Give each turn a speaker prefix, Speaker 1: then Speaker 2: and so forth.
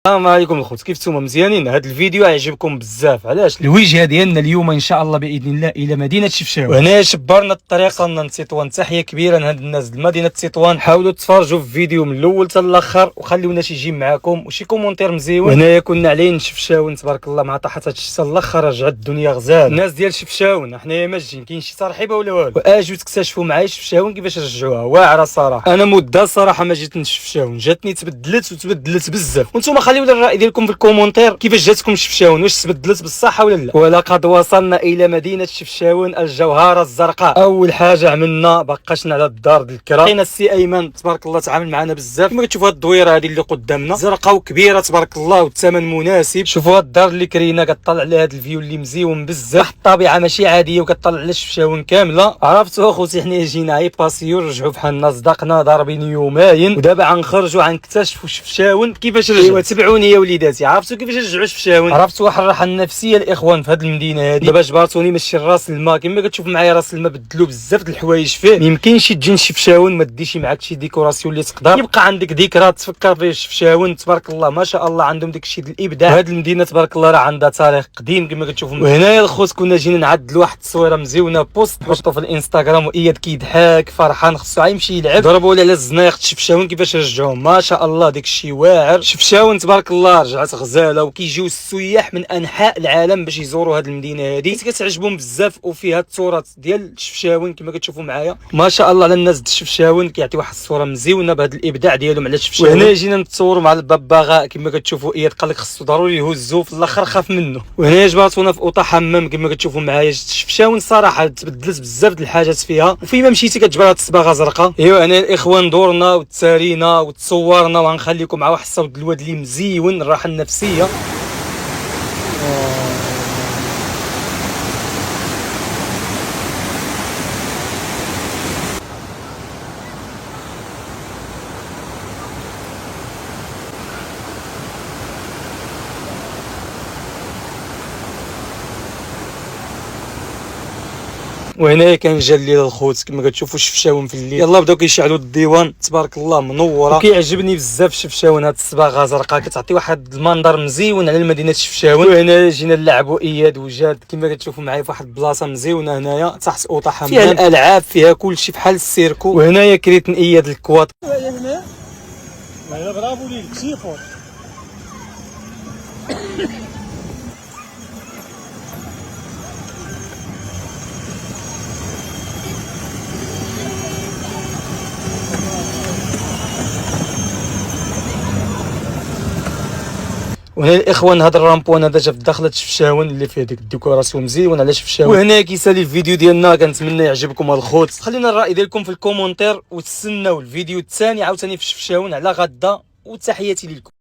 Speaker 1: السلام عليكم الخوت، كيف نتوما؟ مزيانين؟ هذا الفيديو عجبكم بزاف. علاش؟ الوجهه ديالنا اليوم ان شاء الله باذن الله الى مدينه شفشاون، وهنا شبرنا الطريق وصلنا لتطوان. تحيه كبيره لهاد الناس د مدينه تطوان. حاولوا تفرجوا في الفيديو من الاول حتى الاخر وخليونا شي جيم معاكم وشي كومونتير مزيون. وهنايا كنا علين شفشاون تبارك الله مع طاحت هاد الشتا الاخر رجعت الدنيا غزال. الناس ديال شفشاون حنايا ماجين كاين شي ترحيبه ولا والو، واجيو تكتشفوا معايا شفشاون كيفاش رجعوها. واعره صراحه، انا مده صراحه ما جيت لشفشاون، جاتني تبدلت بزاف. وانتم خليوا لي الراي ديالكم في الكومونتير، كيفاش جاتكم شفشاون؟ واش تبدلت بالصح ولا لا؟ ولقد وصلنا الى مدينه شفشاون الجوهره الزرقاء. اول حاجه عملنا بقاشنا على الدار ديال الكرا، لقينا السي ايمن تبارك الله تعامل معنا بزاف. كما كتشوفوا هاد الدويره هذه اللي قدامنا زرقاء وكبيره تبارك الله والثمن مناسب. شوفوا هاد الدار اللي كرينا كطلع على هاد الفيو اللي مزيون بزاف، واحد الطبيعه ماشي عاديه وكطلع على شفشاون كامله. عرفتوا اخوتي حنا جينا عي باسيو رجعوا بحالنا صدقنا ضاربين يومين، ودابا غنخرجوا غنكتشفوا شفشاون كيفاش رجعوا. ايوا تبعوني يا وليداتي. عرفتوا كيفاش رجعوا شفشاون؟ عرفتوا واحد الراحه النفسيه الاخوان في هذه المدينه هذه. دابا جبرتوني ماشي راس الماء كما كتشوف معايا، راس الماء بدلوا بزاف د الحوايج فيه. ما يمكنش تجي لشفشاون ما ديش معاك شي ديكوراسيون اللي تقدر يبقى عندك ذكرى تفكر فيه. شفشاون تبارك الله ما شاء الله عندهم داك الشيء ديال الابداع. هذه المدينه تبارك الله راه عندها تاريخ قديم كما كتشوفوا. وهنايا الخوت كنا جينا نعدلوا واحد التصويره مزيونه بوست نحطوا في الانستغرام، واياد كيضحك فرحان خصو يمشي يلعب. ضربوا لي على الزنايق شفشاون كيفاش رجعوهم ما شاء الله داك الشيء واعر. شفشاون تبارك الله رجعت غزاله، وكيجيو السياح من انحاء العالم باش يزوروا هذه المدينه هذه، كتعجبهم بزاف. وفيها التراث ديال شفشاون كما كتشوفوا معايا ما شاء الله على الناس د شفشاون، كيعطي واحد الصوره مزيونه بهذا الابداع ديالهم على شفشاون. وهنا جينا نتصوروا مع الببغاء كما كتشوفوا. اياد قال لك خصو ضروري يهزوه، في الاخر خاف منه. وهنا جبرتونا في اوطه حمام كما كتشوفوا معايا. شفشاون صراحه تبدلت بزاف د الحاجات فيها، وفيما مشيتي كتجبر هاد الصباغه زرقاء. ايوا هنا الاخوان دورنا وتسارينا وتصورنا، وغنخليكم مع واحد الصوت الواد اللي مزيون الراحه النفسيه. وهنا كان جا الليل الخوت كما كتشوفوا شفشاون في الليل. يلا بداو كيشعلوا الديوان تبارك الله منوره. وكيعجبني بزاف شفشاون، هاد الصباغه زرقاء كتعطي واحد المنظر مزيون على مدينه شفشاون. وهنا جينا نلعبوا اياد وجاد كما كتشوفوا معايا في واحد البلاصه مزيونه هنايا تحت اوطه حمام، فيها الالعاب فيها كلشي بحال السيركو. وهنايا كريت اياد الكواط. برافو ليك سيفور. وهنا الاخوان هذا الرامبوان هذا جا في داخله شفشاون اللي فيه ديك الديكوراسيون مزيون على شفشاون. وهنا كيسالي الفيديو ديالنا، كنتمنى يعجبكم الخوت. خلينا الراي ديالكم في الكومونتير وتسناو الفيديو الثاني عاوتاني في شفشاون على غدا، وتحياتي لكم.